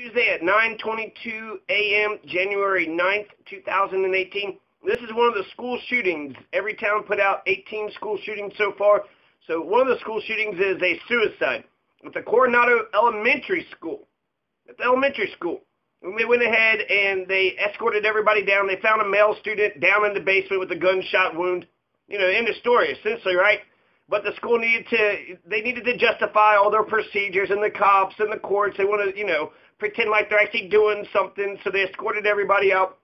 Tuesday at 9:22 a.m., January 9th, 2018. This is one of the school shootings. Every town put out 18 school shootings so far. So one of the school shootings is a suicide. It's a Coronado Elementary School. It's elementary school. And they went ahead and they escorted everybody down. They found a male student down in the basement with a gunshot wound. You know, end of story, essentially, right? But the school needed to justify all their procedures, and the cops and the courts. They want to, pretend like they're actually doing something. So they escorted everybody out,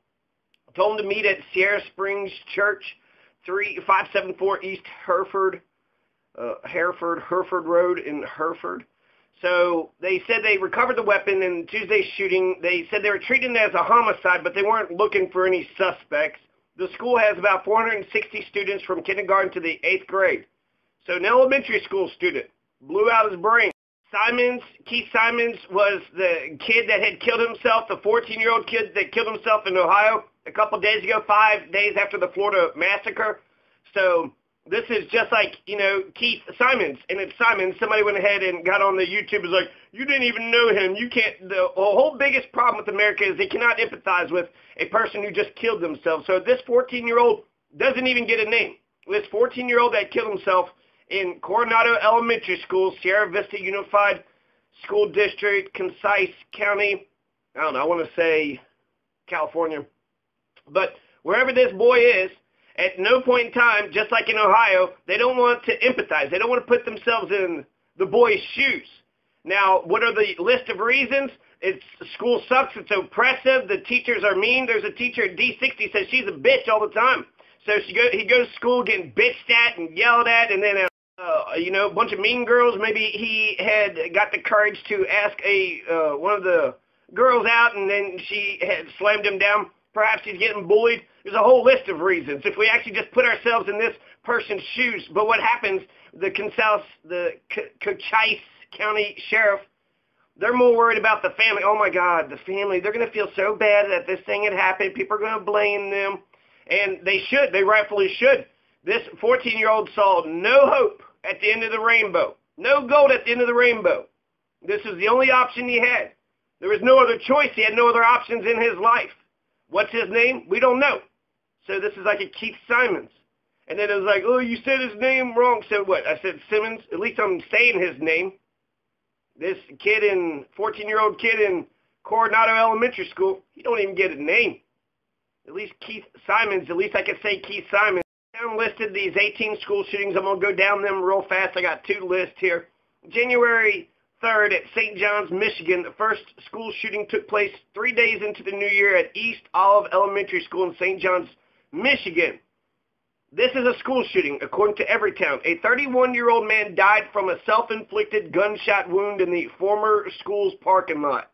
told them to meet at Sierra Springs Church, 3574 East Hereford Road in Hereford. So they said they recovered the weapon in Tuesday's shooting. They said they were treating it as a homicide, but they weren't looking for any suspects. The school has about 460 students from kindergarten to the 8th grade. So an elementary school student blew out his brain. Keith Simons was the kid that had killed himself, the 14-year-old kid that killed himself in Ohio a couple days ago, 5 days after the Florida massacre. So this is just like, Keith Simons, and it's Simons. Somebody went ahead and got on the YouTube and was like, you didn't even know him. You can't. The whole biggest problem with America is they cannot empathize with a person who just killed themselves. So this 14-year-old doesn't even get a name. This 14-year-old that killed himself in Coronado Elementary School, Sierra Vista Unified School District, Concise County, I want to say California. But wherever this boy is, at no point in time, just like in Ohio, they don't want to empathize. They don't want to put themselves in the boy's shoes. Now, what are the list of reasons? School sucks. It's oppressive. The teachers are mean. There's a teacher at D60 says she's a bitch all the time. So he goes to school getting bitched at and yelled at, and then a bunch of mean girls. Maybe he had got the courage to ask one of the girls out, and then she had slammed him down. Perhaps he's getting bullied. There's a whole list of reasons. If we actually just put ourselves in this person's shoes. But what happens, the Cochise County Sheriff, they're more worried about the family. Oh, my God, the family. They're going to feel so bad that this thing had happened. People are going to blame them. And they should. They rightfully should. This 14-year-old saw no hope at the end of the rainbow. No gold at the end of the rainbow. This is the only option he had. There was no other choice. He had no other options in his life. What's his name? We don't know. So this is like a Keith Simons. And then it was like, oh, you said his name wrong. So what? I said Simmons. At least I'm saying his name. This 14-year-old kid in Coronado Elementary School, he don't even get a name. At least Keith Simons, at least I can say Keith Simons. I listed these 18 school shootings. I'm going to go down them real fast. I got two lists here. January 3rd at St. John's, Michigan, the first school shooting took place 3 days into the new year at East Olive Elementary School in St. John's, Michigan. This is a school shooting, according to Everytown. A 31-year-old man died from a self-inflicted gunshot wound in the former school's parking lot.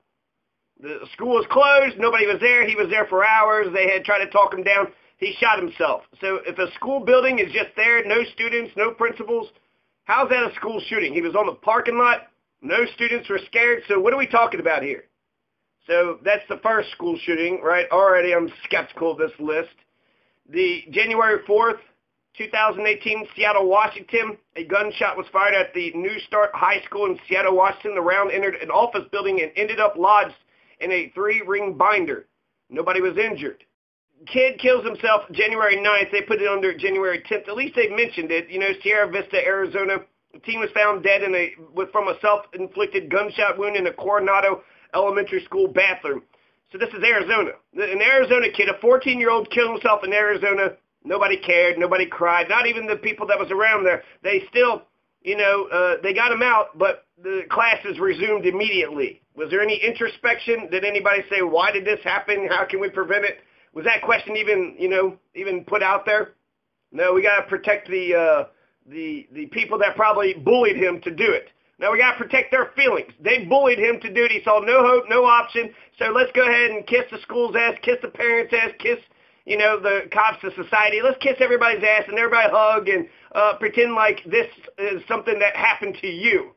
The school was closed. Nobody was there. He was there for hours. They had tried to talk him down. He shot himself. So if a school building is just there, no students, no principals, how's that a school shooting? He was on the parking lot. No students were scared. So what are we talking about here? So that's the first school shooting, right? Already I'm skeptical of this list. The January 4th, 2018, Seattle, Washington, a gunshot was fired at the New Start High School in Seattle, Washington. The round entered an office building and ended up lodged in a 3-ring binder. Nobody was injured. Kid kills himself January 9th. They put it under January 10th. At least they mentioned it. Sierra Vista, Arizona. The teen was found dead from a self-inflicted gunshot wound in a Coronado Elementary School bathroom. So this is Arizona. An Arizona kid, a 14-year-old, killed himself in Arizona. Nobody cared. Nobody cried. Not even the people that was around there. They still, they got him out, but the classes resumed immediately. Was there any introspection? Did anybody say, why did this happen? How can we prevent it? Was that question even put out there? No, we got to protect the people that probably bullied him to do it. Now we got to protect their feelings. They bullied him to do it. He saw no hope, no option. So let's go ahead and kiss the school's ass, kiss the parents' ass, kiss, the cops, the society. Let's kiss everybody's ass and everybody hug and pretend like this is something that happened to you.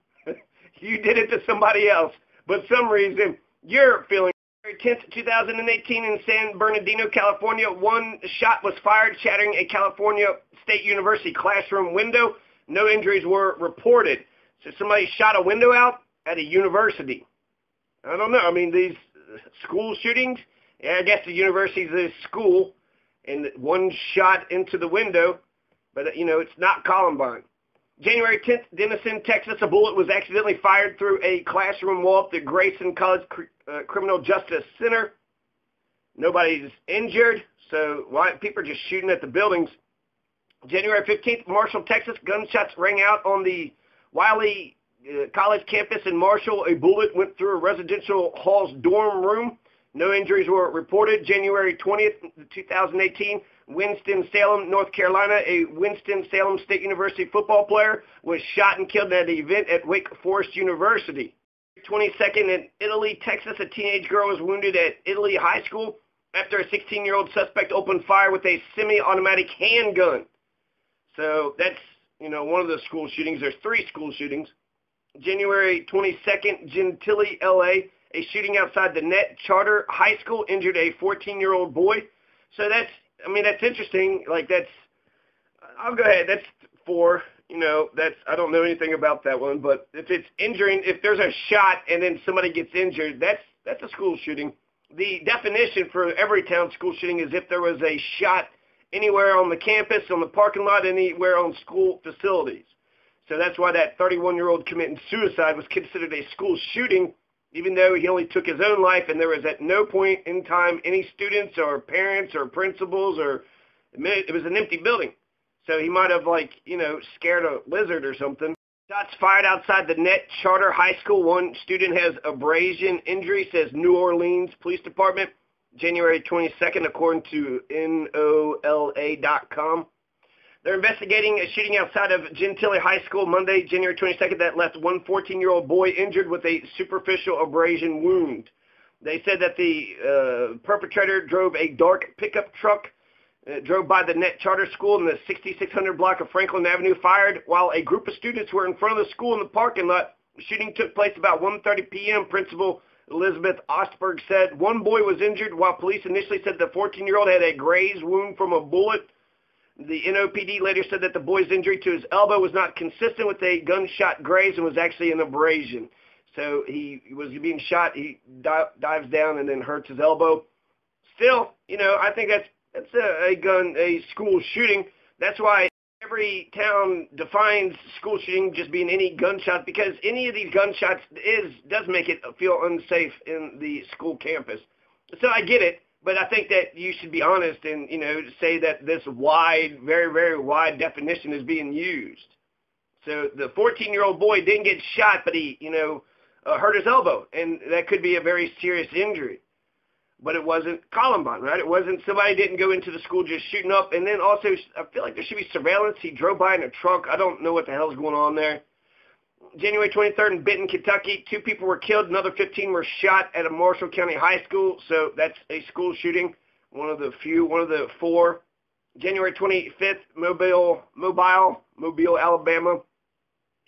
You did it to somebody else. But some reason you're feeling. January 10th, 2018 in San Bernardino, California, one shot was fired, shattering a California State University classroom window. No injuries were reported. So somebody shot a window out at a university. I don't know. I mean, these school shootings, yeah, I guess the university's a school, and one shot into the window, but, you know, it's not Columbine. January 10th, Denison, Texas, a bullet was accidentally fired through a classroom wall at the Grayson College Criminal Justice Center. Nobody's injured, so why people are just shooting at the buildings. January 15th, Marshall, Texas, gunshots rang out on the Wiley College campus in Marshall. A bullet went through a residential hall's dorm room. No injuries were reported. January 20th, 2018, Winston-Salem, North Carolina, a Winston-Salem State University football player was shot and killed at an event at Wake Forest University. 22nd, in Italy, Texas, a teenage girl was wounded at Italy High School after a 16-year-old suspect opened fire with a semi-automatic handgun. So that's, you know, one of the school shootings. There's 3 school shootings. January 22nd, Gentilly, LA, a shooting outside the Net Charter High School injured a 14-year-old boy. So that's, I mean, that's interesting. Like, that's, I'll go ahead. That's 4. You know, that's, I don't know anything about that one. But if it's injuring, if there's a shot and then somebody gets injured, that's a school shooting. The definition for every town school shooting is if there was a shot anywhere on the campus, on the parking lot, anywhere on school facilities. So that's why that 31-year-old committing suicide was considered a school shooting, even though he only took his own life, and there was at no point in time any students or parents or principals, or it was an empty building. So he might have, like, you know, scared a lizard or something. Shots fired outside the Net Charter High School. One student has abrasion injury, says New Orleans Police Department. January 22nd, according to NOLA.com. They're investigating a shooting outside of Gentilly High School Monday, January 22nd, that left one 14-year-old boy injured with a superficial abrasion wound. They said that the perpetrator drove a dark pickup truck, drove by the Net Charter School in the 6600 block of Franklin Avenue, fired while a group of students were in front of the school in the parking lot. The shooting took place about 1:30 p.m., Principal Elizabeth Ostberg said. One boy was injured, while police initially said the 14-year-old had a graze wound from a bullet. The NOPD later said that the boy's injury to his elbow was not consistent with a gunshot graze and was actually an abrasion. So he was being shot, he dives down and then hurts his elbow. Still, you know, I think that's a school shooting. That's why every town defines school shooting just being any gunshot, because any of these gunshots does make it feel unsafe in the school campus. So I get it, but I think that you should be honest and, you know, say that this wide, very, very wide definition is being used. So the 14-year-old boy didn't get shot, but he, you know, hurt his elbow, and that could be a very serious injury. But it wasn't Columbine, right? It wasn't, somebody didn't go into the school just shooting up. And then also, I feel like there should be surveillance. He drove by in a truck. I don't know what the hell's going on there. January 23rd in Benton, Kentucky, 2 people were killed. Another 15 were shot at a Marshall County high school. So that's a school shooting, one of the 4. January 25th, Mobile, Alabama.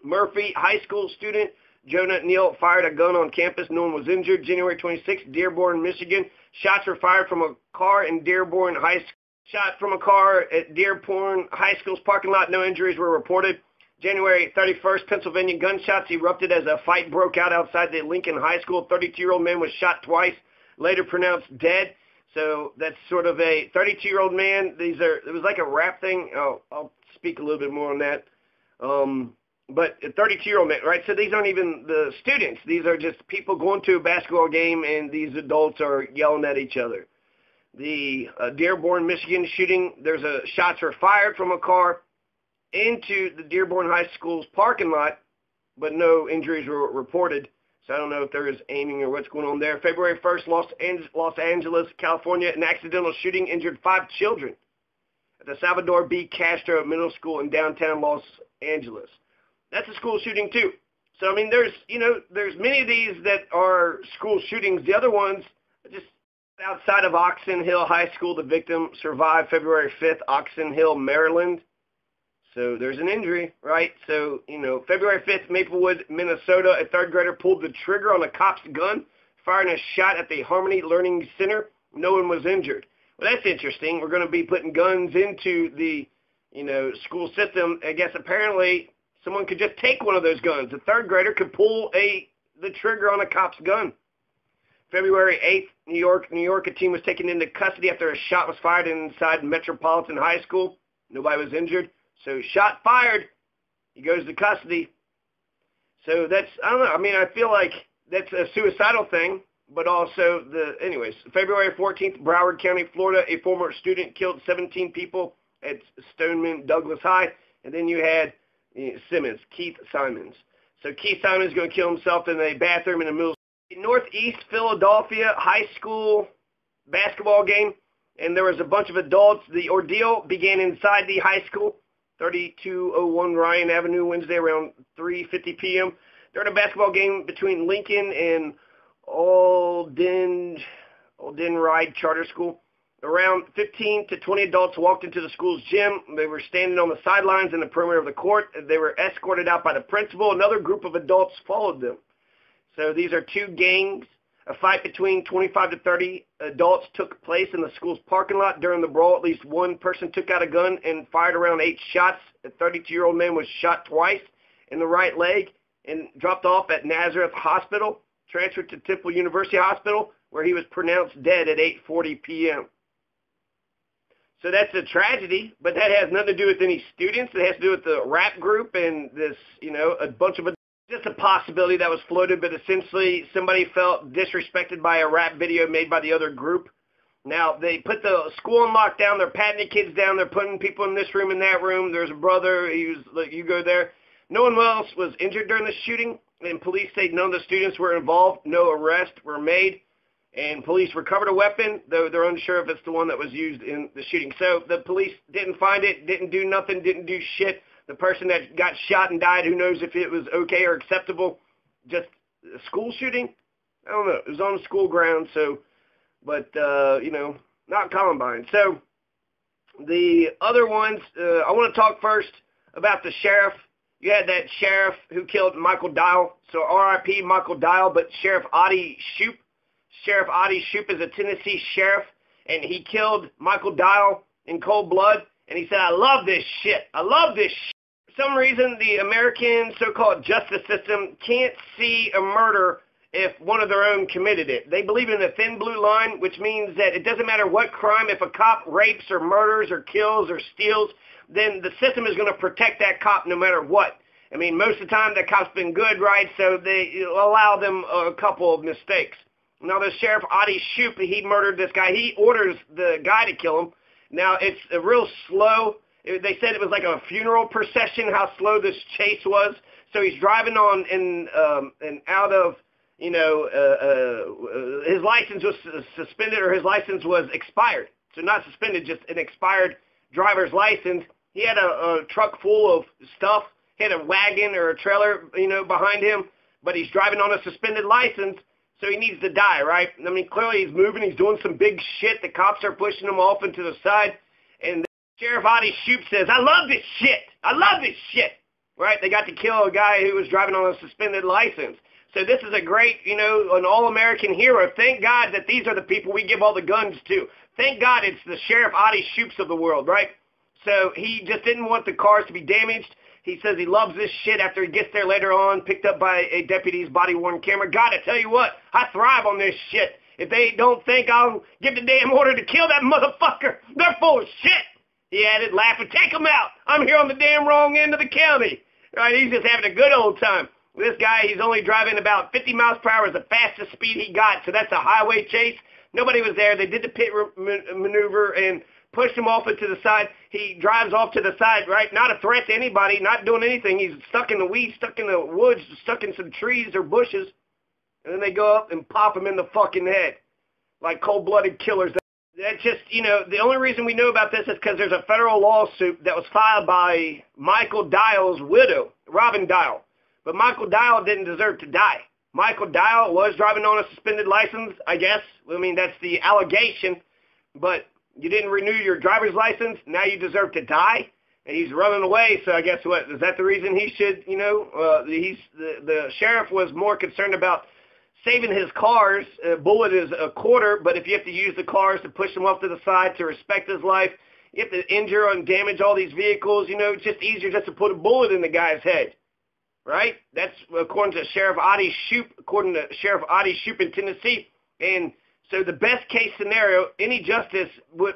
Murphy high school student Jonah Neal fired a gun on campus. No one was injured. January 26th, Dearborn, Michigan. Shots were fired from a car in Dearborn High School. Shot from a car at Dearborn High School's parking lot. No injuries were reported. January 31st, Pennsylvania. Gunshots erupted as a fight broke out outside the Lincoln High School. 32-year-old man was shot twice, later pronounced dead. So that's sort of a 32-year-old man. It was like a rap thing. I'll speak a little bit more on that. But a 32-year-old man, right? So these aren't even the students. These are just people going to a basketball game, and these adults are yelling at each other. The Dearborn, Michigan shooting, shots were fired from a car into the Dearborn High School's parking lot, but no injuries were reported. So I don't know if there is aiming or what's going on there. February 1st, Los Angeles, California, an accidental shooting injured 5 children at the Salvador B. Castro Middle School in downtown Los Angeles. That's a school shooting too. So, I mean, there's many of these that are school shootings. The other ones, just outside of Oxon Hill High School, the victim survived February 5th, Oxon Hill, Maryland. So there's an injury, right? So, you know, February 5th, Maplewood, Minnesota, a 3rd grader pulled the trigger on a cop's gun, firing a shot at the Harmony Learning Center. No one was injured. Well, that's interesting. We're going to be putting guns into the, you know, school system. I guess apparently someone could just take one of those guns. A 3rd grader could pull the trigger on a cop's gun. February 8th, New York, a teen was taken into custody after a shot was fired inside Metropolitan High School. Nobody was injured. So shot fired, he goes to custody. So that's, I don't know, I mean, I feel like that's a suicidal thing, but also anyways, February 14th, Broward County, Florida, a former student killed 17 people at Stoneman Douglas High. And then you had Simmons, Keith Simons. So Keith Simons is going to kill himself in a bathroom in the middle of Northeast Philadelphia high school basketball game, and there was a bunch of adults. The ordeal began inside the high school, 3201 Ryan Avenue, Wednesday around 3:50 p.m. during a basketball game between Lincoln and Alden Ride Charter School. Around 15 to 20 adults walked into the school's gym. They were standing on the sidelines in the perimeter of the court. They were escorted out by the principal. Another group of adults followed them. So these are two gangs. A fight between 25 to 30 adults took place in the school's parking lot. During the brawl, at least one person took out a gun and fired around 8 shots. A 32-year-old man was shot twice in the right leg and dropped off at Nazareth Hospital, transferred to Temple University Hospital, where he was pronounced dead at 8:40 p.m. So that's a tragedy, but that has nothing to do with any students. It has to do with the rap group and this, a bunch of just a possibility that was floated, but essentially somebody felt disrespected by a rap video made by the other group. Now, they put the school in lockdown. They're patting the kids down. They're putting people in this room and that room. There's a brother. You go there. No one else was injured during the shooting, and police say none of the students were involved. No arrests were made. And police recovered a weapon, though they're unsure if it's the one that was used in the shooting. So the police didn't find it, didn't do nothing, didn't do shit. The person that got shot and died, who knows if it was okay or acceptable. Just a school shooting? I don't know. It was on the school ground, not Columbine. So the other ones, I want to talk first about the sheriff. You had that sheriff who killed Michael Dial. So R.I.P. Michael Dial, but Sheriff Adi Shoup. Sheriff Adi Shoup is a Tennessee sheriff, and he killed Michael Dial in cold blood, and he said, I love this shit. I love this shit. For some reason, the American so-called justice system can't see a murder if one of their own committed it. They believe in the thin blue line, which means that it doesn't matter what crime, if a cop rapes or murders or kills or steals, then the system is going to protect that cop no matter what. I mean, most of the time, that cop's been good, right, so they allow them a couple of mistakes. Now, the Sheriff Adi Shoup, he murdered this guy. He orders the guy to kill him. Now, it's a real slow. They said it was like a funeral procession, how slow this chase was. So he's driving on and out of, his license was suspended, or his license was expired. So not suspended, just an expired driver's license. He had a truck full of stuff. He had a wagon or a trailer, behind him. But he's driving on a suspended license. So he needs to die, right? I mean, clearly he's moving. He's doing some big shit. The cops are pushing him off into the side. And Sheriff Adi Shoup says, I love this shit. I love this shit. Right? They got to kill a guy who was driving on a suspended license. So this is a great, an all-American hero. Thank God that these are the people we give all the guns to. Thank God it's the Sheriff Adi Shoups of the world, right? So he just didn't want the cars to be damaged. He says he loves this shit after he gets there later on, picked up by a deputy's body-worn camera. God, I tell you what, I thrive on this shit. If they don't think I'll give the damn order to kill that motherfucker, they're full of shit. He added, laughing, take him out. I'm here on the damn wrong end of the county. Right? He's just having a good old time. This guy, he's only driving about 50 miles per hour is the fastest speed he got, so that's a highway chase. Nobody was there. They did the pit maneuver and pushed him off into the side. He drives off to the side, right? Not a threat to anybody, not doing anything. He's stuck in the weeds, stuck in the woods, stuck in some trees or bushes. And then they go up and pop him in the fucking head like cold-blooded killers. That's just, the only reason we know about this is because there's a federal lawsuit that was filed by Michael Dial's widow, Robin Dial. But Michael Dial didn't deserve to die. Michael Dial was driving on a suspended license, I guess. I mean, that's the allegation. But you didn't renew your driver's license. Now you deserve to die. And he's running away. So I guess what? Is that the reason he should, the sheriff was more concerned about saving his cars. A bullet is a quarter. But if you have to use the cars to push him off to the side to respect his life, you have to injure and damage all these vehicles. It's just easier just to put a bullet in the guy's head. Right? That's according to Sheriff Adi Shoup. According to Sheriff Adi Shoup in Tennessee, And so the best case scenario, any justice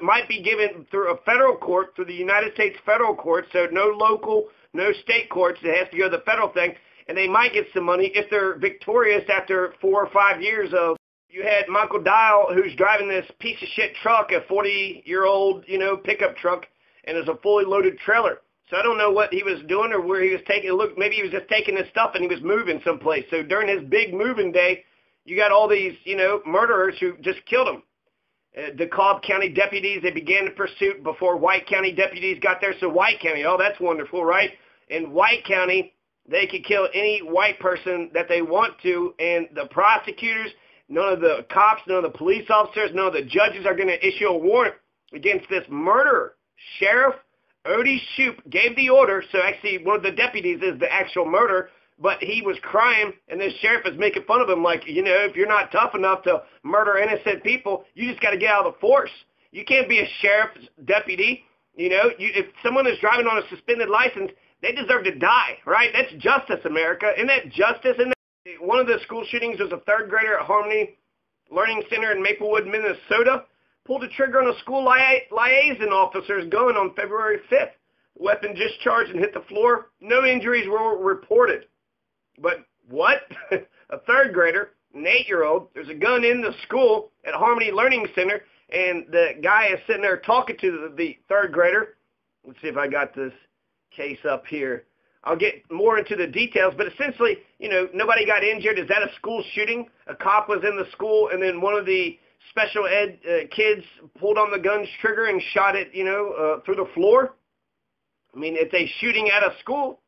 might be given through a federal court, through the United States federal court, so no local, no state courts. It has to go to the federal thing, and they might get some money if they're victorious after 4 or 5 years of. You had Michael Dial, who's driving this piece of shit truck, a 40-year-old, pickup truck, and it's a fully loaded trailer. So I don't know what he was doing or where he was taking. Look, maybe he was just taking his stuff and he was moving someplace. So during his big moving day, you got all these, murderers who just killed him. DeKalb County deputies, they began the pursuit before White County deputies got there. So White County, oh, that's wonderful, right? In White County, they could kill any white person that they want to, and the prosecutors, none of the cops, none of the police officers, none of the judges are going to issue a warrant against this murderer. Sheriff Odie Shoup gave the order, so actually one of the deputies is the actual murderer, but he was crying, and this sheriff is making fun of him like, if you're not tough enough to murder innocent people, you just got to get out of the force. You can't be a sheriff's deputy. If someone is driving on a suspended license, they deserve to die, right? That's justice, America. Isn't that justice? One of the school shootings was a third grader at Harmony Learning Center in Maplewood, Minnesota. Pulled the trigger on a school liaison officer's gun on February 5th. Weapon discharged and hit the floor. No injuries were reported. But what? A third grader, an 8-year-old, there's a gun in the school at Harmony Learning Center, and the guy is sitting there talking to the third grader. Let's see if I got this case up here. I'll get more into the details, but essentially, nobody got injured. Is that a school shooting? A cop was in the school, and then one of the special ed kids pulled on the gun's trigger and shot it, through the floor. I mean, it's a shooting at a school,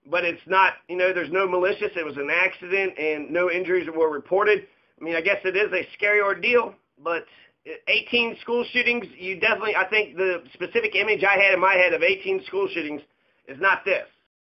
but it's not, there's no malicious. It was an accident, and no injuries were reported. I mean, I guess it is a scary ordeal, but 18 school shootings, I think the specific image I had in my head of 18 school shootings is not this.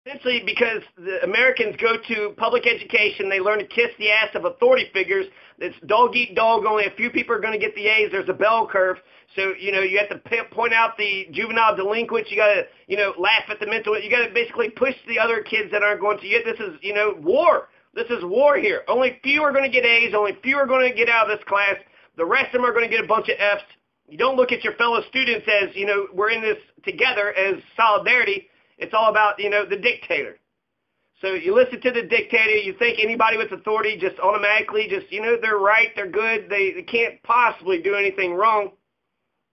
Essentially, because the Americans go to public education, they learn to kiss the ass of authority figures. It's dog eat dog. Only a few people are going to get the A's. There's a bell curve. So, you have to point out the juvenile delinquents. You got to, laugh at the mental. You got to basically push the other kids that aren't going to get. This is, war. This is war here. Only few are going to get A's. Only few are going to get out of this class. The rest of them are going to get a bunch of F's. You don't look at your fellow students as, we're in this together as solidarity. It's all about, the dictator. So you listen to the dictator, you think anybody with authority just automatically they're right, they're good, they can't possibly do anything wrong.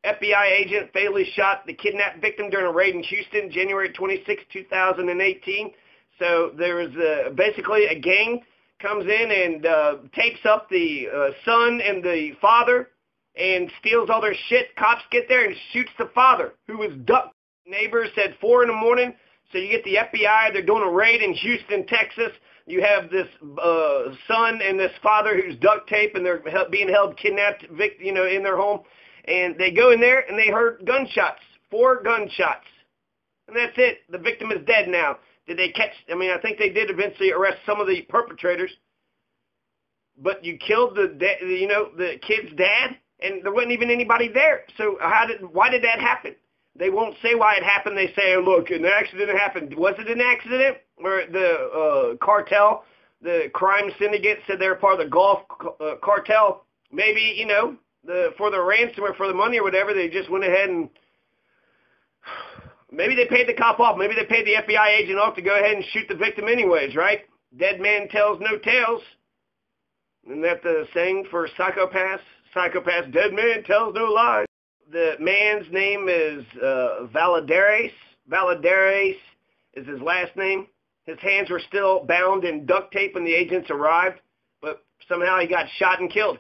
FBI agent fatally shot the kidnapped victim during a raid in Houston, January 26, 2018. So there was basically a gang comes in and tapes up the son and the father and steals all their shit. Cops get there and shoots the father, who was ducked. Neighbors said 4 in the morning, so you get the FBI. They're doing a raid in Houston, Texas. You have this son and this father who's duct taped, and they're being held kidnapped, in their home. And they go in there, and they heard gunshots, 4 gunshots. And that's it. The victim is dead now. Did they catch? I think they did eventually arrest some of the perpetrators. But you killed the kid's dad, and there wasn't even anybody there. So why did that happen? They won't say why it happened. They say, look, an accident happened. Was it an accident? Or the cartel, the crime syndicate said they're part of the Gulf cartel. Maybe, for the ransom or for the money or whatever, they just went ahead and maybe they paid the cop off. Maybe they paid the FBI agent off to go ahead and shoot the victim anyways, right? Dead man tells no tales. Isn't that the saying for psychopaths? Psychopaths, dead man tells no lies. The man's name is Valadares. Valadares is his last name. His hands were still bound in duct tape when the agents arrived, but somehow he got shot and killed.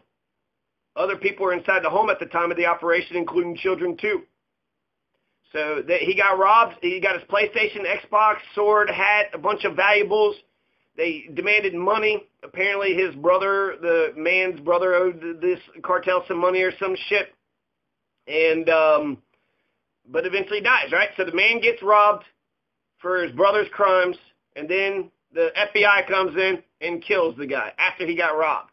Other people were inside the home at the time of the operation, including children too. So he got robbed. He got his PlayStation, Xbox, sword, hat, a bunch of valuables. They demanded money. Apparently his brother, the man's brother, owed this cartel some money or some shit. And, but eventually dies, right? So the man gets robbed for his brother's crimes, and then the FBI comes in and kills the guy after he got robbed.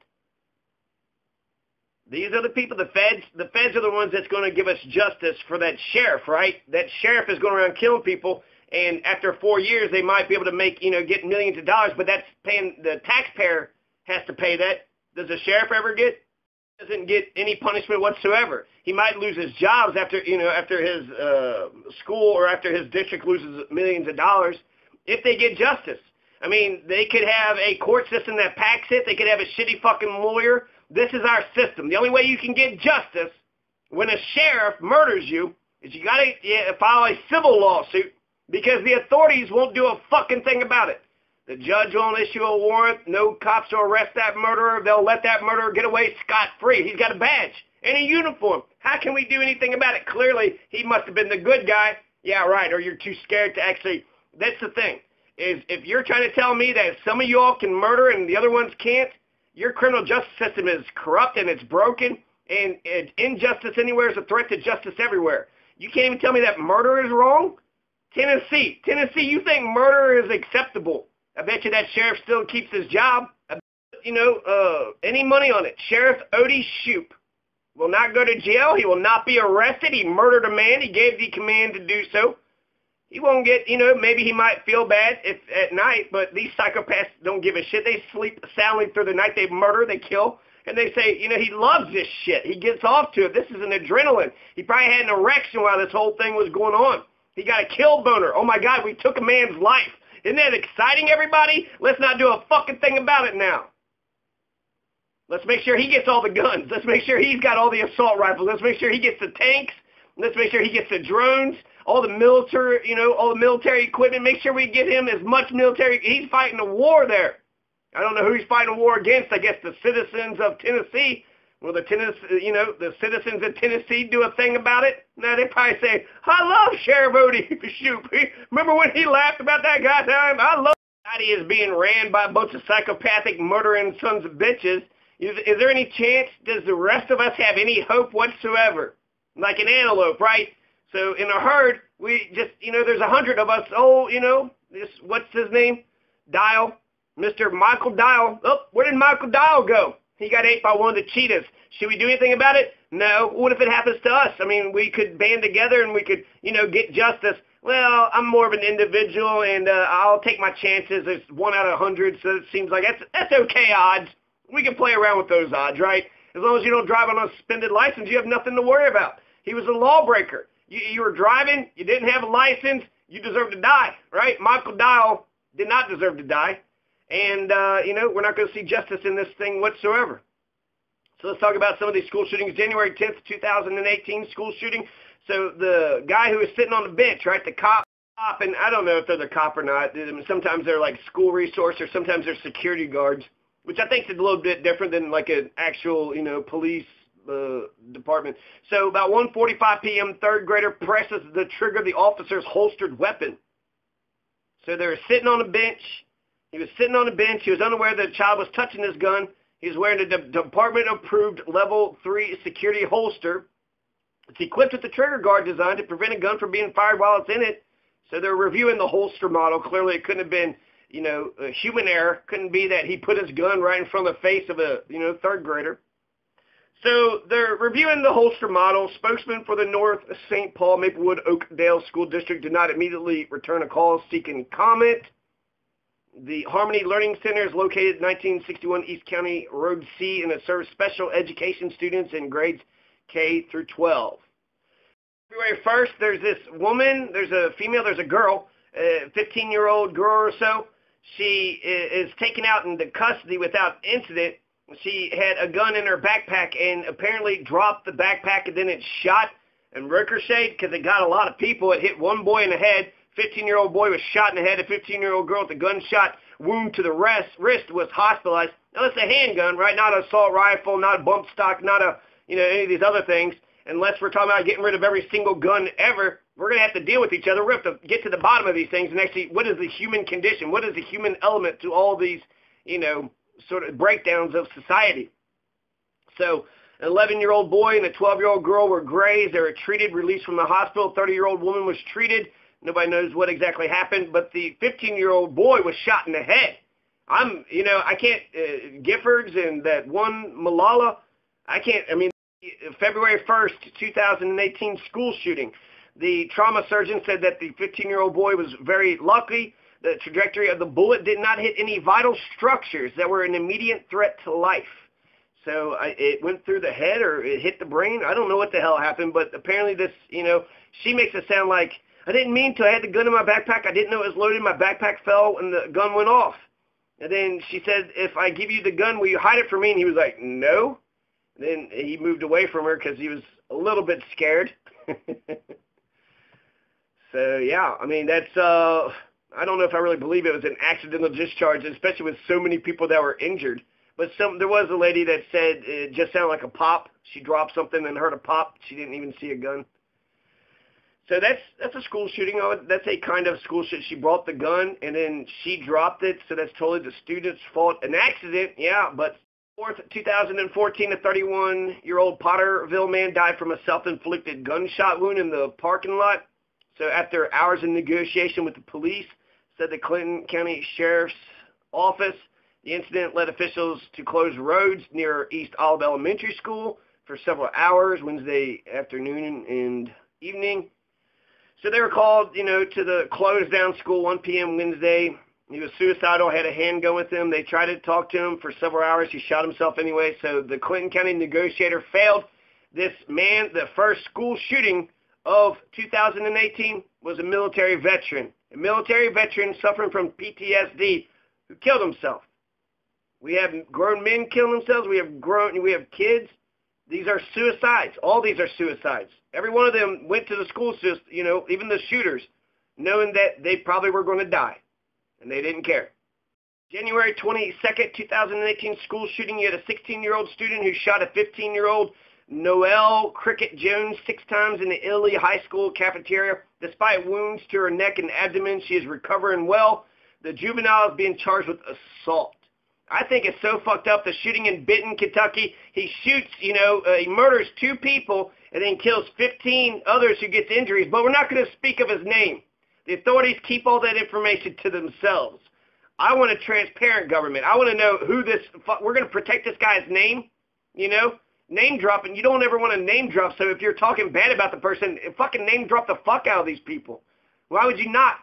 These are the people, the feds are the ones that's going to give us justice for that sheriff, right? That sheriff is going around killing people, and after 4 years, they might be able to make, get millions of dollars, but that's paying, the taxpayer has to pay that. Does the sheriff ever get doesn't get any punishment whatsoever. He might lose his jobs after his school or after his district loses millions of dollars if they get justice. I mean, they could have a court system that packs it. They could have a shitty fucking lawyer. This is our system. The only way you can get justice when a sheriff murders you is you got to file a civil lawsuit because the authorities won't do a fucking thing about it. The judge won't issue a warrant. No cops will arrest that murderer. They'll let that murderer get away scot-free. He's got a badge and a uniform. How can we do anything about it? Clearly, he must have been the good guy. Yeah, right, or you're too scared to actually. That's the thing. Is if you're trying to tell me that some of y'all can murder and the other ones can't, your criminal justice system is corrupt and it's broken, and injustice anywhere is a threat to justice everywhere. You can't even tell me that murder is wrong? Tennessee, you think murder is acceptable? I bet you that sheriff still keeps his job. Any money on it. Sheriff Odie Shoup will not go to jail. He will not be arrested. He murdered a man. He gave the command to do so. He won't get, maybe he might feel bad if at night, but these psychopaths don't give a shit. They sleep soundly through the night. They murder, they kill, and they say, he loves this shit. He gets off to it. This is an adrenaline. He probably had an erection while this whole thing was going on. He got a kill boner. Oh, my God, we took a man's life. Isn't that exciting, everybody? Let's not do a fucking thing about it now. Let's make sure he gets all the guns. Let's make sure he's got all the assault rifles. Let's make sure he gets the tanks. Let's make sure he gets the drones, all the military equipment. Make sure we get him as much military. He's fighting a war there. I don't know who he's fighting a war against. I guess the citizens of Tennessee. Will the citizens of Tennessee do a thing about it? No, they probably say, I love Sheriff Odie Shoup. Remember when he laughed about that guy time? I love society is being ran by a bunch of psychopathic murdering sons of bitches. Is there any chance, does the rest of us have any hope whatsoever? Like an antelope, right? So in a herd, we just, there's 100 of us. Oh, what's his name? Dial. Mr. Michael Dial. Oh, where did Michael Dial go? He got ate by one of the cheetahs. Should we do anything about it? No. What if it happens to us? I mean, we could band together and we could, get justice. Well, I'm more of an individual, and I'll take my chances. There's 1 out of 100, so it seems like that's okay odds. We can play around with those odds, right? As long as you don't drive on a suspended license, you have nothing to worry about. He was a lawbreaker. You were driving, you didn't have a license, you deserve to die, right? Michael Dial did not deserve to die. And, we're not going to see justice in this thing whatsoever. So let's talk about some of these school shootings. January 10th, 2018, school shooting. So the guy who was sitting on the bench, right, the cop, and I don't know if they're the cop or not. Sometimes they're like school resource or sometimes they're security guards, which I think is a little bit different than like an actual, police department. So about 1:45 p.m., third grader presses the trigger of the officer's holstered weapon. So they were sitting on a bench. He was sitting on a bench. He was unaware that the child was touching his gun. He was wearing a department-approved Level 3 security holster. It's equipped with the trigger guard designed to prevent a gun from being fired while it's in it. So they're reviewing the holster model. Clearly it couldn't have been, a human error. Couldn't be that he put his gun right in front of the face of a, third grader. So they're reviewing the holster model. Spokesman for the North St. Paul Maplewood Oakdale School District did not immediately return a call seeking comment. The Harmony Learning Center is located at 1961 East County Road C, and it serves special education students in grades K through 12. February 1st, there's this woman, there's a female, there's a girl, a 15-year-old girl or so. She is taken out into custody without incident. She had a gun in her backpack and apparently dropped the backpack, and then it shot and ricocheted because it got a lot of people. It hit one boy in the head. 15-year-old boy was shot in the head. A 15-year-old girl with a gunshot wound to the wrist was hospitalized. Now, it's a handgun, right? Not an assault rifle, not a bump stock, not a, any of these other things. Unless we're talking about getting rid of every single gun ever, we're going to have to deal with each other. We're going to have to get to the bottom of these things and actually, what is the human condition? What is the human element to all these, sort of breakdowns of society? So an 11-year-old boy and a 12-year-old girl were grazed. They were treated, released from the hospital. A 30-year-old woman was treated. Nobody knows what exactly happened, but the 15-year-old boy was shot in the head. I can't, Giffords and that one Malala, February 1st, 2018 school shooting. The trauma surgeon said that the 15-year-old boy was very lucky. The trajectory of the bullet did not hit any vital structures that were an immediate threat to life. So it went through the head or it hit the brain. I don't know what the hell happened, but apparently this, she makes it sound like, I didn't mean to. I had the gun in my backpack. I didn't know it was loaded. My backpack fell and the gun went off. And then she said, if I give you the gun, will you hide it from me? And he was like, no. And then he moved away from her because he was a little bit scared. So, yeah, I mean, that's, I don't know if I really believe it was an accidental discharge, especially with so many people that were injured. But there was a lady that said it just sounded like a pop. She dropped something and heard a pop. She didn't even see a gun. So that's a school shooting. That's a kind of school shooting. She brought the gun and then she dropped it. So that's totally the student's fault. An accident, yeah. But 2014, a 31-year-old Potterville man died from a self-inflicted gunshot wound in the parking lot. So after hours of negotiation with the police, said the Clinton County Sheriff's Office, the incident led officials to close roads near East Olive Elementary School for several hours, Wednesday afternoon and evening. So they were called, to the closed down school 1 p.m. Wednesday. He was suicidal, had a handgun with him. They tried to talk to him for several hours. He shot himself anyway. So the Clinton County negotiator failed. This man, the first school shooting of 2018, was a military veteran. A military veteran suffering from PTSD who killed himself. We have grown men killing themselves. We have kids. These are suicides. All these are suicides. Every one of them went to the school system, even the shooters, knowing that they probably were going to die, and they didn't care. January 22nd, 2018 school shooting. You had a 16-year-old student who shot a 15-year-old Noelle Cricket Jones 6 times in the Italy High School cafeteria. Despite wounds to her neck and abdomen, she is recovering well. The juvenile is being charged with assault. I think it's so fucked up. The shooting in Benton, Kentucky, he shoots, he murders 2 people and then kills 15 others who gets injuries. But we're not going to speak of his name. The authorities keep all that information to themselves. I want a transparent government. I want to know who we're going to protect this guy's name, name dropping. You don't ever want to name drop. So if you're talking bad about the person, fucking name drop the fuck out of these people. Why would you not?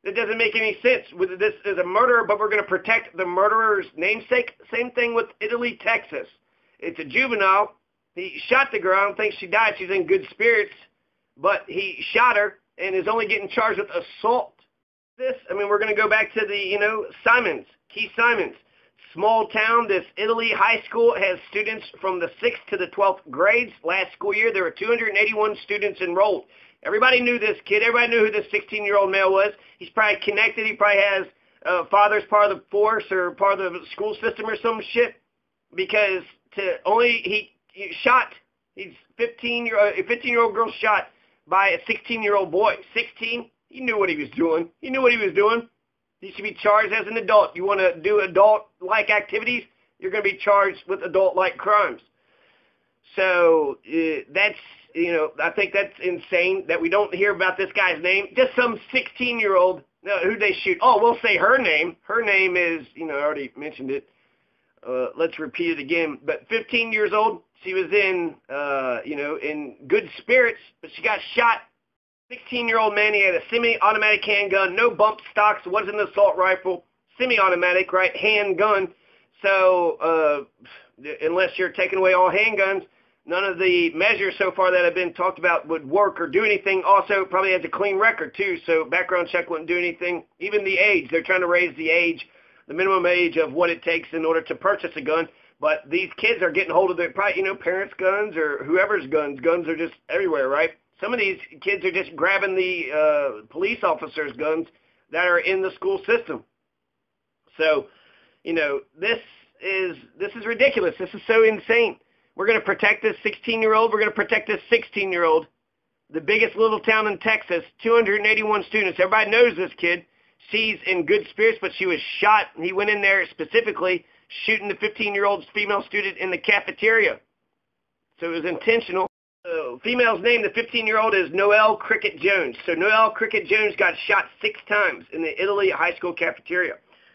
That doesn't make any sense. This is a murderer, but we're going to protect the murderer's namesake. Same thing with Italy, Texas. It's a juvenile. He shot the girl. I don't think she died. She's in good spirits. But he shot her and is only getting charged with assault. We're going to go back to the, Simons, Keith Simons. Small town, this Italy high school has students from the 6th to the 12th grades. Last school year, there were 281 students enrolled. Everybody knew this kid. Everybody knew who this 16-year-old male was. He's probably connected. He probably has father's part of the force or part of the school system or some shit. Because he shot. He's a 15-year-old girl shot by a 16-year-old boy. 16. He knew what he was doing. He should be charged as an adult. You want to do adult-like activities, you're going to be charged with adult-like crimes. So that's, I think that's insane that we don't hear about this guy's name. Just some 16-year-old, who'd they shoot? Oh, we'll say her name. Her name is, I already mentioned it. Let's repeat it again. But 15 years old, she was in good spirits, but she got shot. 16-year-old man, he had a semi-automatic handgun, no bump stocks, wasn't an assault rifle, semi-automatic, right, handgun. So unless you're taking away all handguns, none of the measures so far that have been talked about would work or do anything. Also, probably has a clean record, too, so background check wouldn't do anything. Even the age, they're trying to raise the age, the minimum age of what it takes in order to purchase a gun. But these kids are getting hold of their, probably, parents' guns or whoever's guns. Guns are just everywhere, right? Some of these kids are just grabbing the police officers' guns that are in the school system. So, this is ridiculous. This is so insane. We're going to protect this 16-year-old. We're going to protect this 16-year-old. The biggest little town in Texas, 281 students. Everybody knows this kid. She's in good spirits, but she was shot. He went in there specifically shooting the 15-year-old female student in the cafeteria. So it was intentional. Female's name, the 15-year-old, is Noelle Cricket Jones. So Noelle Cricket Jones got shot 6 times in the Italy high school cafeteria.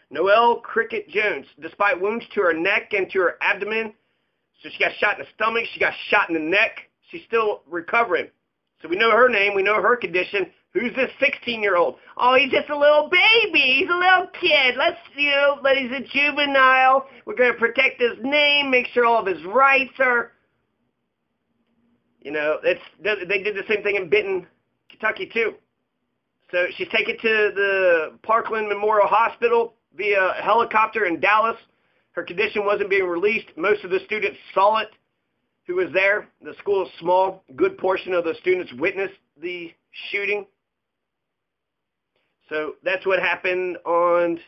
Noelle Cricket Jones, despite wounds to her neck and to her abdomen, so she got shot in the stomach, she got shot in the neck, she's still recovering. So we know her name, we know her condition. Who's this 16-year-old? Oh, he's just a little baby. He's a little kid. Let's, let he's a juvenile. We're going to protect his name, make sure all of his rights are, they did the same thing in Benton, Kentucky, too. So she's taken to the Parkland Memorial Hospital via helicopter in Dallas. Her condition wasn't being released. Most of the students saw it who was there. The school is small. A good portion of the students witnessed the shooting. So that's what happened in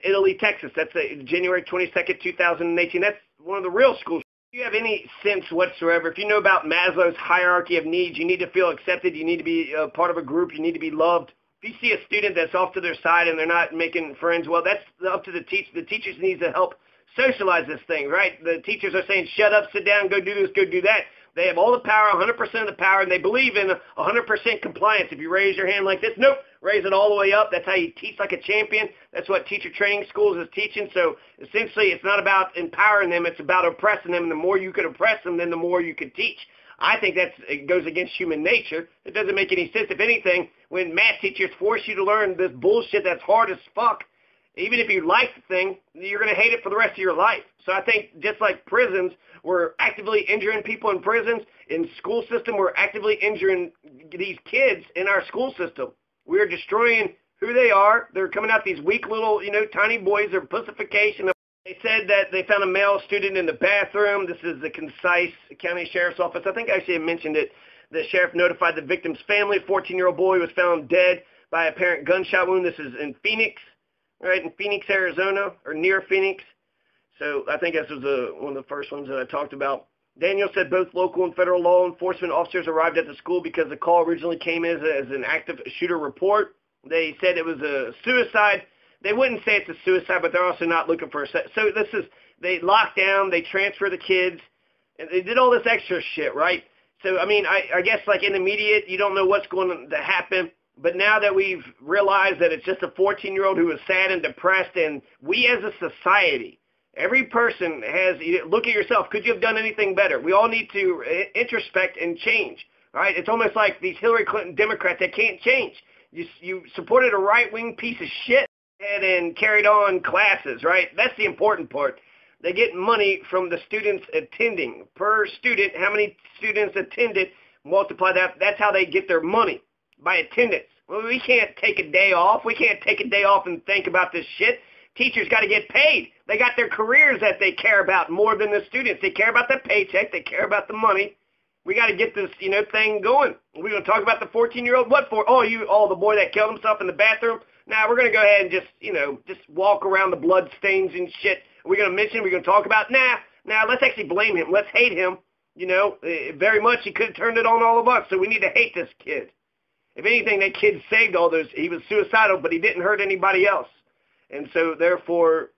Italy, Texas. That's January 22nd, 2018. That's one of the real schools. If you have any sense whatsoever, if you know about Maslow's hierarchy of needs, you need to feel accepted. You need to be a part of a group. You need to be loved. If you see a student that's off to their side and they're not making friends, well, that's up to the teacher. The teachers need to help socialize this thing, right? The teachers are saying, shut up, sit down, go do this, go do that. They have all the power, 100% of the power, and they believe in 100% compliance. If you raise your hand like this, nope, raise it all the way up. That's how you teach like a champion. That's what teacher training schools is teaching. So essentially, it's not about empowering them. It's about oppressing them. And the more you can oppress them, then the more you can teach. I think it goes against human nature. It doesn't make any sense. If anything, when math teachers force you to learn this bullshit that's hard as fuck, even if you like the thing, you're going to hate it for the rest of your life. So I think just like prisons, we're actively injuring people in prisons. In school system, we're actively injuring these kids in our school system. We're destroying who they are. They're coming out these weak little, tiny boys. They're pussification. They said that they found a male student in the bathroom. This is the Concise County Sheriff's Office. I think I actually mentioned it. The sheriff notified the victim's family. A 14-year-old boy was found dead by a apparent gunshot wound. This is in Phoenix, right, in Phoenix, Arizona, or near Phoenix. So I think this was one of the first ones that I talked about. Daniel said both local and federal law enforcement officers arrived at the school because the call originally came as an active shooter report. They said it was a suicide. They wouldn't say it's a suicide, but they're also not looking for a so they locked down, they transfer the kids, and they did all this extra shit, right? So, I guess like in the media, you don't know what's going to happen. But now that we've realized that it's just a 14-year-old who is sad and depressed, and we as a society, every person has, look at yourself. Could you have done anything better? We all need to introspect and change, right? It's almost like these Hillary Clinton Democrats that can't change. You supported a right-wing piece of shit and carried on classes, right? That's the important part. They get money from the students attending. Per student, how many students attended, multiply that. That's how they get their money, by attendance. Well, we can't take a day off. We can't take a day off and think about this shit. Teachers got to get paid. They got their careers that they care about more than the students. They care about the paycheck. They care about the money. We got to get this, thing going. We're going to talk about the 14-year-old. What for? The boy that killed himself in the bathroom. Now we're going to go ahead and just walk around the blood stains and shit. We're going to mention. We're going to talk about. Now let's actually blame him. Let's hate him. Very much. He could have turned it on all of us. So we need to hate this kid. If anything, that kid saved all those. He was suicidal, but he didn't hurt anybody else. And so, therefore,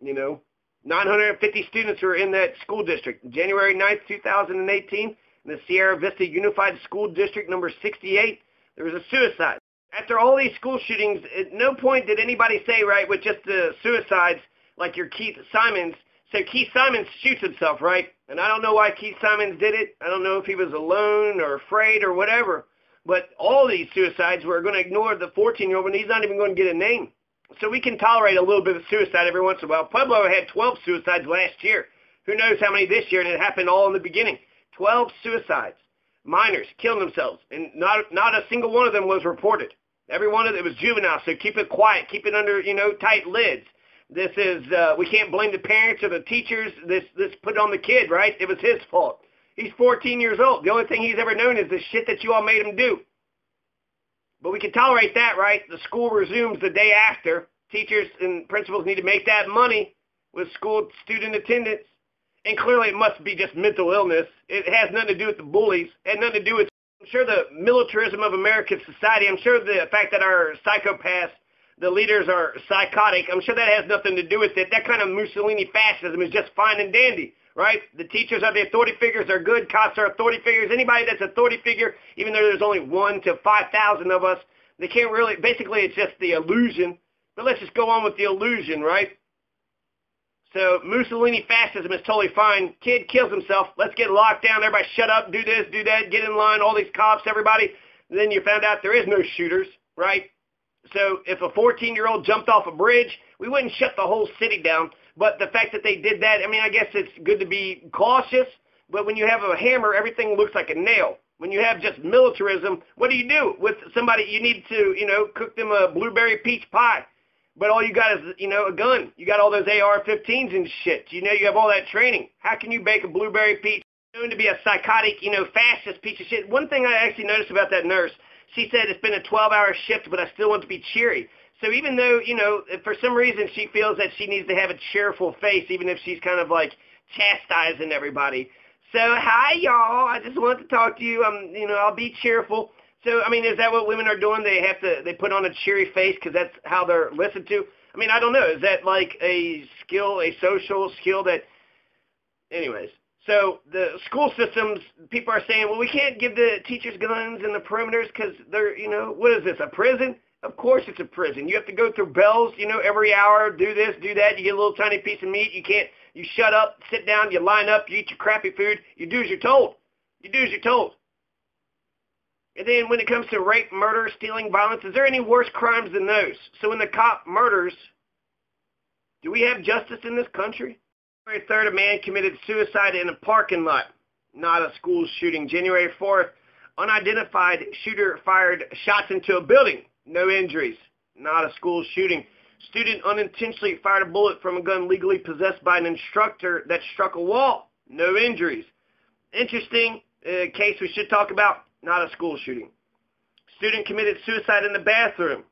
950 students were in that school district. January 9th, 2018, in the Sierra Vista Unified School District number 68, there was a suicide. After all these school shootings, at no point did anybody say, right, with just the suicides, like your Keith Simons. So Keith Simons shoots himself, right? And I don't know why Keith Simons did it. I don't know if he was alone or afraid or whatever. But all these suicides, we're going to ignore the 14-year-old, and he's not even going to get a name. So we can tolerate a little bit of suicide every once in a while. Pueblo had 12 suicides last year. Who knows how many this year, and it happened all in the beginning. 12 suicides. Minors killing themselves, and not a single one of them was reported. Every one of them was juvenile, so keep it quiet. Keep it under, tight lids. This is, we can't blame the parents or the teachers. This put on the kid, right? It was his fault. He's 14 years old. The only thing he's ever known is the shit that you all made him do. But we can tolerate that, right? The school resumes the day after. Teachers and principals need to make that money with school student attendance. And clearly it must be just mental illness. It has nothing to do with the bullies. It had nothing to do with, I'm sure, the militarism of American society. I'm sure the fact that our psychopaths, the leaders are psychotic, I'm sure that has nothing to do with it. That kind of Mussolini fascism is just fine and dandy. Right? The teachers are the authority figures. They're good. Cops are authority figures. Anybody that's authority figure, even though there's only 1 to 5,000 of us, they can't really, basically it's just the illusion. But let's just go on with the illusion, right? So Mussolini fascism is totally fine. Kid kills himself. Let's get locked down. Everybody shut up. Do this, do that. Get in line. All these cops, everybody. Then you found out there is no shooters, right? So if a 14-year-old jumped off a bridge, we wouldn't shut the whole city down. But the fact that they did that, I mean, I guess it's good to be cautious. But when you have a hammer, everything looks like a nail. When you have just militarism, what do you do with somebody? You need to, cook them a blueberry peach pie. But all you got is, a gun. You got all those AR-15s and shit. You have all that training. How can you bake a blueberry peach? Known to be a psychotic, fascist piece of shit. One thing I actually noticed about that nurse, she said it's been a 12-hour shift, but I still want to be cheery. So even though, for some reason she feels that she needs to have a cheerful face, even if she's kind of like chastising everybody. So, hi, y'all. I just wanted to talk to you. I'll be cheerful. So, I mean, is that what women are doing? They put on a cheery face because that's how they're listened to? I mean, I don't know. Is that like a skill, a social skill that, anyways. So the school systems, people are saying, well, we can't give the teachers guns and the perimeters because they're, what is this, a prison? Of course it's a prison. You have to go through bells, every hour, do this, do that. You get a little tiny piece of meat. You shut up, sit down, you line up, you eat your crappy food. You do as you're told. You do as you're told. And then when it comes to rape, murder, stealing, violence, is there any worse crimes than those? So when the cop murders, do we have justice in this country? January 3rd, a man committed suicide in a parking lot, not a school shooting. January 4th, unidentified shooter fired shots into a building, no injuries, not a school shooting. Student unintentionally fired a bullet from a gun legally possessed by an instructor that struck a wall, no injuries. Interesting case we should talk about, not a school shooting. Student committed suicide in the bathroom,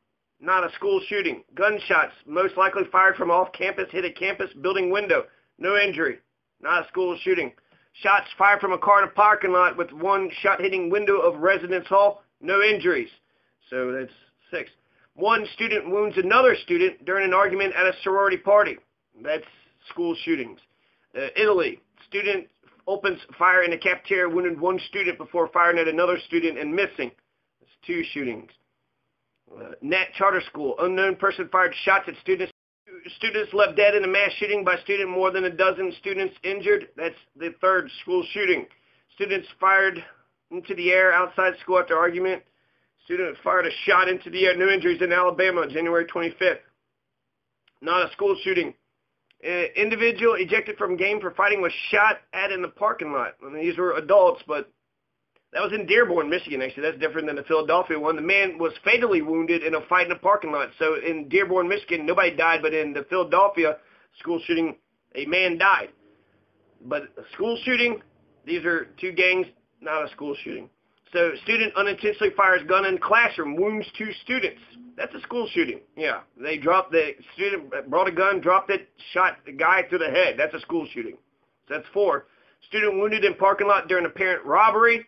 not a school shooting. Gunshots, most likely fired from off-campus, hit a campus building window. No injury. Not a school shooting. Shots fired from a car in a parking lot with one shot hitting window of residence hall. No injuries. So that's 6. One student wounds another student during an argument at a sorority party. That's school shootings. Italy. Student opens fire in a cafeteria, wounded one student before firing at another student and missing. That's 2 shootings. Nat Charter School. Unknown person fired shots at students. Students left dead in a mass shooting by student, more than a dozen students injured. That's the 3rd school shooting. Students fired into the air outside school after argument. Student fired a shot into the air. No injuries in Alabama, January 25th. Not a school shooting. Individual ejected from game for fighting was shot at in the parking lot. I mean, these were adults, but that was in Dearborn, Michigan, actually. That's different than the Philadelphia one. The man was fatally wounded in a fight in a parking lot. So in Dearborn, Michigan, nobody died, but in the Philadelphia school shooting, a man died. But a school shooting, these are 2 gangs, not a school shooting. So student unintentionally fires gun in classroom, wounds 2 students. That's a school shooting. Yeah, the student brought a gun, dropped it, shot the guy through the head. That's a school shooting. So that's 4. Student wounded in parking lot during apparent robbery.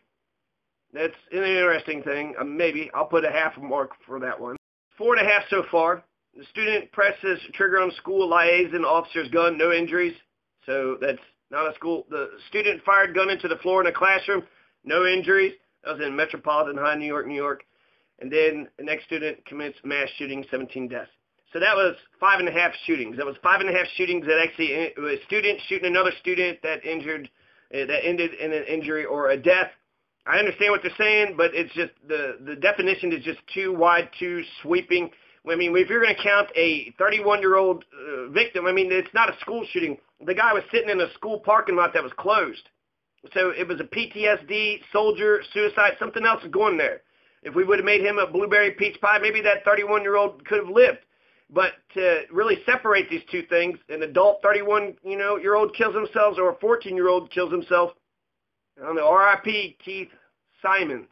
That's an interesting thing. Maybe I'll put a half mark for that one. 4.5 so far. The student presses trigger on school liaison officer's gun, no injuries. So that's not a school. The student fired gun into the floor in a classroom, no injuries. That was in Metropolitan High, New York, New York. And then the next student commits mass shooting, 17 deaths. So that was 5.5 shootings. That was 5.5 shootings that actually, a student shooting another student that ended in an injury or a death. I understand what they're saying, but it's just the definition is just too wide, too sweeping. I mean, if you're going to count a 31-year-old victim, I mean, it's not a school shooting. The guy was sitting in a school parking lot that was closed. So it was a PTSD, soldier, suicide, something else is going there. If we would have made him a blueberry peach pie, maybe that 31-year-old could have lived. But to really separate these two things, an adult 31-year-old kills himself or a 14-year-old kills himself, I don't know, R.I.P. Keith Simons.